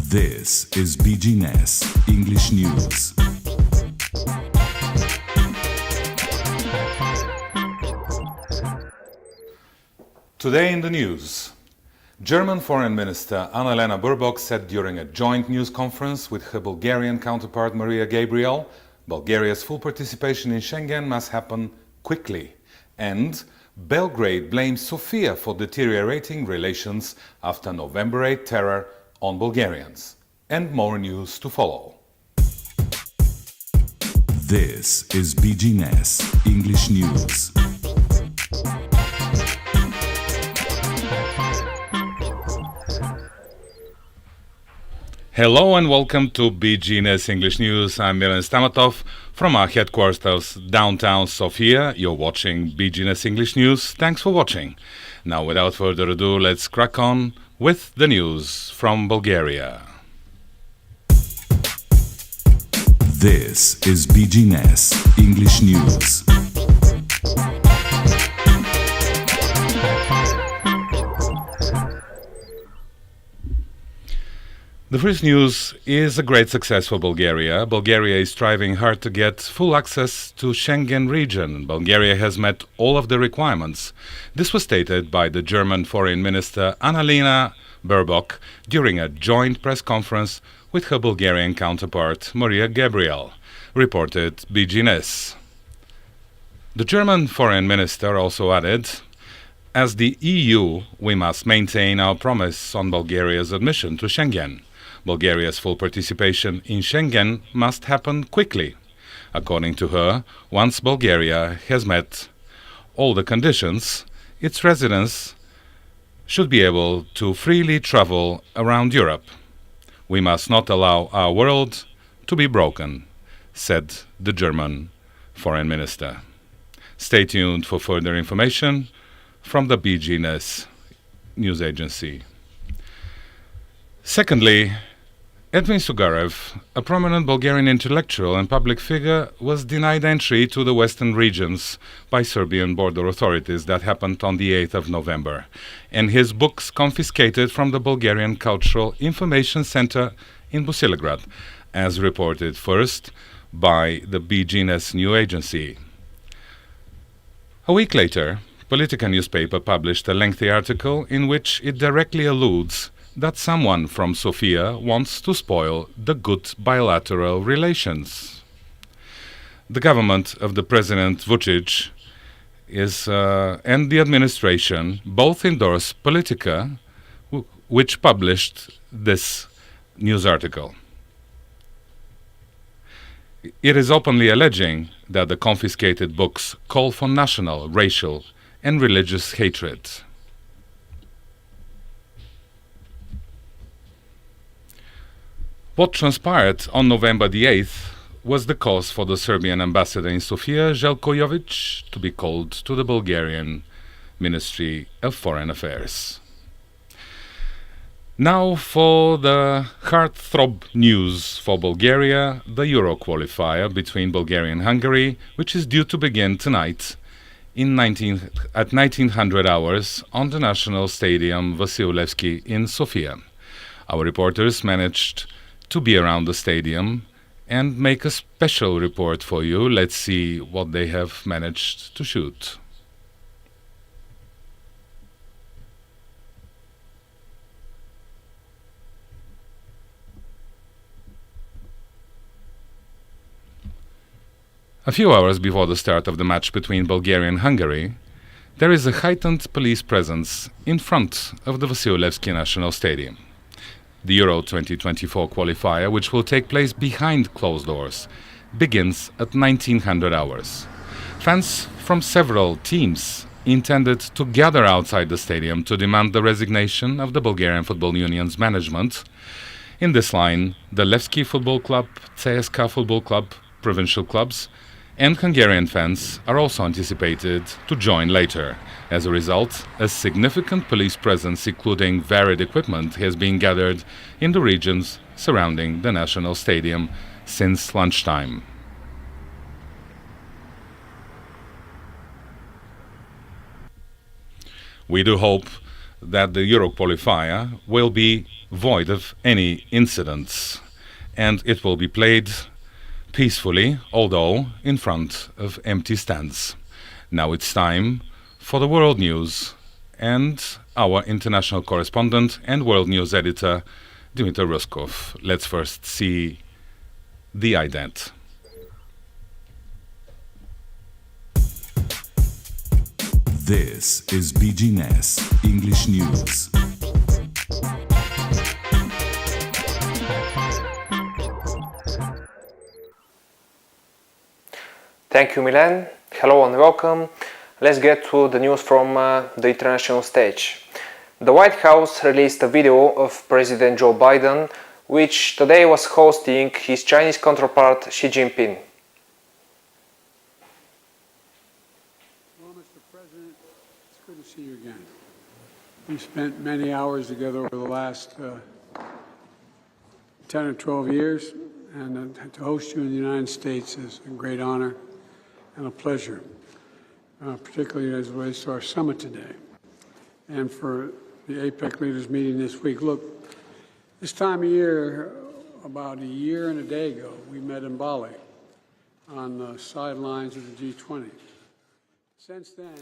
This is BGNES English News. Today in the news, German Foreign Minister Annalena Baerbock said during a joint news conference with her Bulgarian counterpart Maria Gabriel, Bulgaria's full participation in Schengen must happen quickly, and Belgrade blames Sofia for deteriorating relations after November 8 terror on Bulgarians. And more news to follow. This is BGNES English News. Hello and welcome to BGNES English News. I'm Millen Stamatov from our headquarters downtown Sofia. You're watching BGNES English News. Thanks for watching. Now, without further ado, let's crack on with the news from Bulgaria. This is BGNES English News. The first news is a great success for Bulgaria. Bulgaria is striving hard to get full access to Schengen region. Bulgaria has met all of the requirements. This was stated by the German Foreign Minister Annalena Baerbock during a joint press conference with her Bulgarian counterpart Maria Gabriel, reported BGNES. The German Foreign Minister also added, "As the EU, we must maintain our promise on Bulgaria's admission to Schengen. Bulgaria's full participation in Schengen must happen quickly. According to her, once Bulgaria has met all the conditions, its residents should be able to freely travel around Europe. We must not allow our world to be broken," said the German Foreign Minister. Stay tuned for further information from the BGNES News Agency. Secondly, Edwin Sugarev, a prominent Bulgarian intellectual and public figure, was denied entry to the western regions by Serbian border authorities. That happened on the 8th of November, and his books confiscated from the Bulgarian Cultural Information Center in Bosilegrad, as reported first by the BGNES News Agency. A week later, Politica newspaper published a lengthy article in which it directly alludes that someone from Sofia wants to spoil the good bilateral relations. The government of the President Vučić and the administration both endorse Politica, which published this news article. It is openly alleging that the confiscated books call for national, racial, and religious hatred. What transpired on November the 8th was the cause for the Serbian ambassador in Sofia, Željko Jović, to be called to the Bulgarian Ministry of Foreign Affairs. Now for the heartthrob news for Bulgaria, the Euro qualifier between Bulgaria and Hungary, which is due to begin tonight at 1900 hours on the National Stadium Vasilevski in Sofia. Our reporters managed to be around the stadium and make a special report for you. Let's see what they have managed to shoot. A few hours before the start of the match between Bulgaria and Hungary, there is a heightened police presence in front of the Vasilevski National Stadium. The Euro 2024 qualifier, which will take place behind closed doors, begins at 1900 hours. Fans from several teams intended to gather outside the stadium to demand the resignation of the Bulgarian Football Union's management. In this line, the Levski Football Club, CSKA Football Club, provincial clubs, and Hungarian fans are also anticipated to join later. As a result, a significant police presence, including varied equipment, has been gathered in the regions surrounding the National Stadium since lunchtime. We do hope that the Euro qualifier will be void of any incidents, and it will be played peacefully, although in front of empty stands. Now it's time for the world news and our international correspondent and world news editor, Dimitar Ruskov. Let's first see the ident. This is BGNES English News. Thank you, Millen. Hello and welcome. Let's get to the news from the international stage. The White House released a video of President Joe Biden, which today was hosting his Chinese counterpart Xi Jinping. Well, Mr. President, it's good to see you again. We spent many hours together over the last 10 or 12 years, and to host you in the United States is a great honor and a pleasure, particularly as it relates to our summit today and for the APEC leaders meeting this week. Look, this time of year, about a year and a day ago, we met in Bali on the sidelines of the G20. Since then,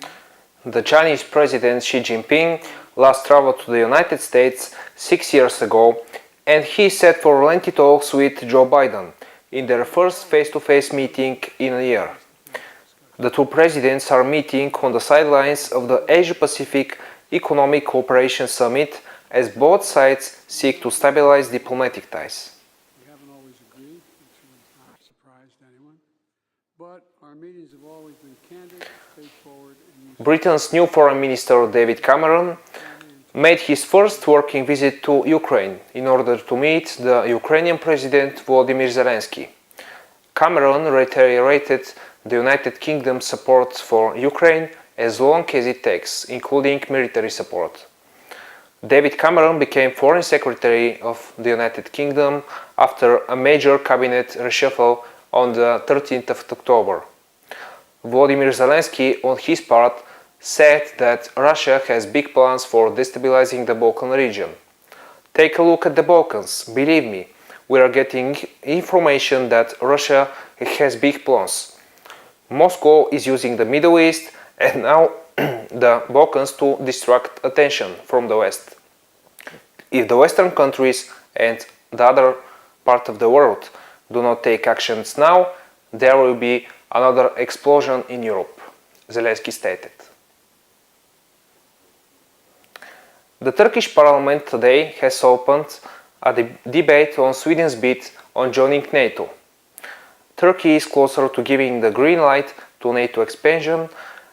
the Chinese President Xi Jinping last traveled to the United States 6 years ago, and he set for lengthy talks with Joe Biden in their first face-to-face meeting in a year. The two presidents are meeting on the sidelines of the Asia-Pacific Economic Cooperation Summit as both sides seek to stabilize diplomatic ties. we haven't always agreed, which has not surprised anyone, but our meetings have always been candid, straightforward, and useful. Britain's new Foreign Minister David Cameron made his first working visit to Ukraine in order to meet the Ukrainian President Volodymyr Zelensky. Cameron reiterated the United Kingdom's support for Ukraine as long as it takes, including military support. David Cameron became Foreign Secretary of the United Kingdom after a major cabinet reshuffle on the 13th of October. Volodymyr Zelensky, on his part, said that Russia has big plans for destabilizing the Balkan region. Take a look at the Balkans. Believe me, we are getting information that Russia has big plans. Moscow is using the Middle East and now the Balkans to distract attention from the West. If the Western countries and the other part of the world do not take actions now, there will be another explosion in Europe, Zelensky stated. The Turkish parliament today has opened a debate on Sweden's bid on joining NATO. Turkey is closer to giving the green light to NATO expansion,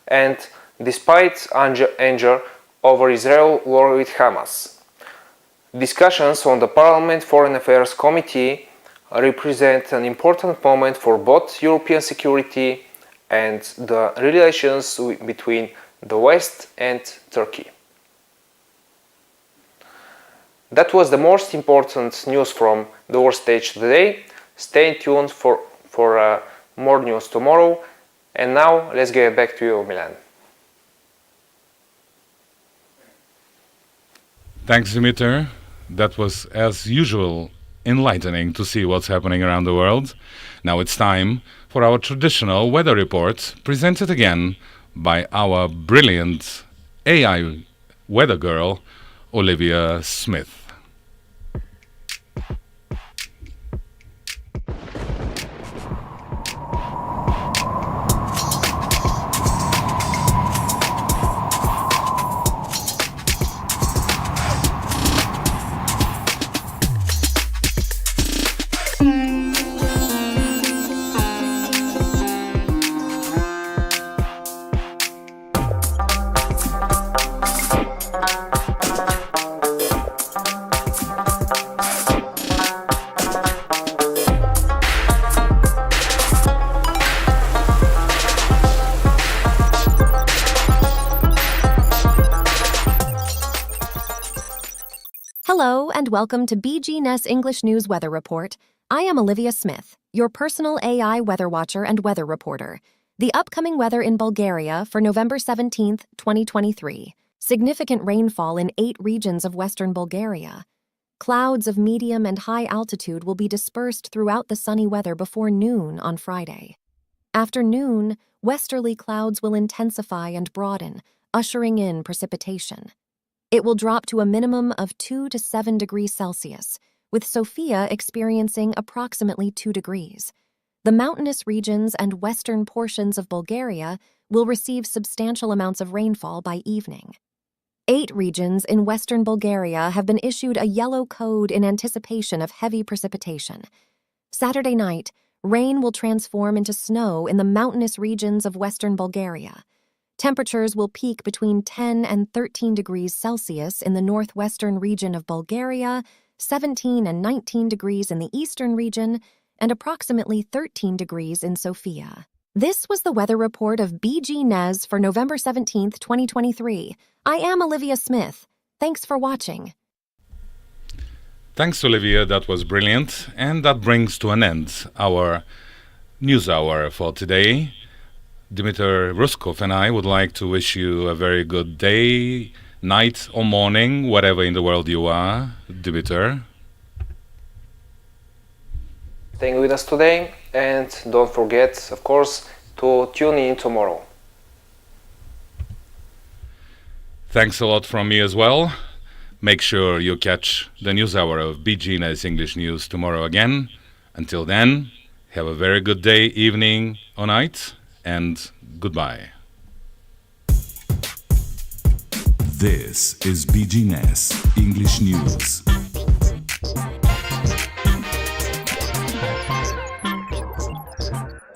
and despite anger over Israel's war with Hamas. Discussions on the Parliament Foreign Affairs Committee represent an important moment for both European security and the relations between the West and Turkey. That was the most important news from the world stage today. Stay tuned for more news tomorrow. And now let's get back to you, Milan. Thanks, Dimitar. That was, as usual, enlightening to see what's happening around the world. Now it's time for our traditional weather report, presented again by our brilliant AI weather girl, Olivia Smith. Hello and welcome to BGNES English News Weather Report. I am Olivia Smith, your personal AI weather watcher and weather reporter. The upcoming weather in Bulgaria for November 17th, 2023. Significant rainfall in 8 regions of western Bulgaria. Clouds of medium and high altitude will be dispersed throughout the sunny weather before noon on Friday. After noon, westerly clouds will intensify and broaden, ushering in precipitation. It will drop to a minimum of 2 to 7 degrees Celsius, with Sofia experiencing approximately 2 degrees. The mountainous regions and western portions of Bulgaria will receive substantial amounts of rainfall by evening. 8 regions in western Bulgaria have been issued a yellow code in anticipation of heavy precipitation. Saturday night, rain will transform into snow in the mountainous regions of western Bulgaria. Temperatures will peak between 10 and 13 degrees Celsius in the northwestern region of Bulgaria, 17 and 19 degrees in the eastern region, and approximately 13 degrees in Sofia. This was the weather report of BGNES for November 17, 2023. I am Olivia Smith. Thanks for watching. Thanks, Olivia. That was brilliant. And that brings to an end our news hour for today. Dimitar, Ruskov, and I would like to wish you a very good day, night, or morning, wherever in the world you are. Dimitar. Staying with us today, and don't forget, of course, to tune in tomorrow. Thanks a lot from me as well. Make sure you catch the news hour of BGNES English News tomorrow again. Until then, have a very good day, evening, or night, and goodbye. This is BGNES English News.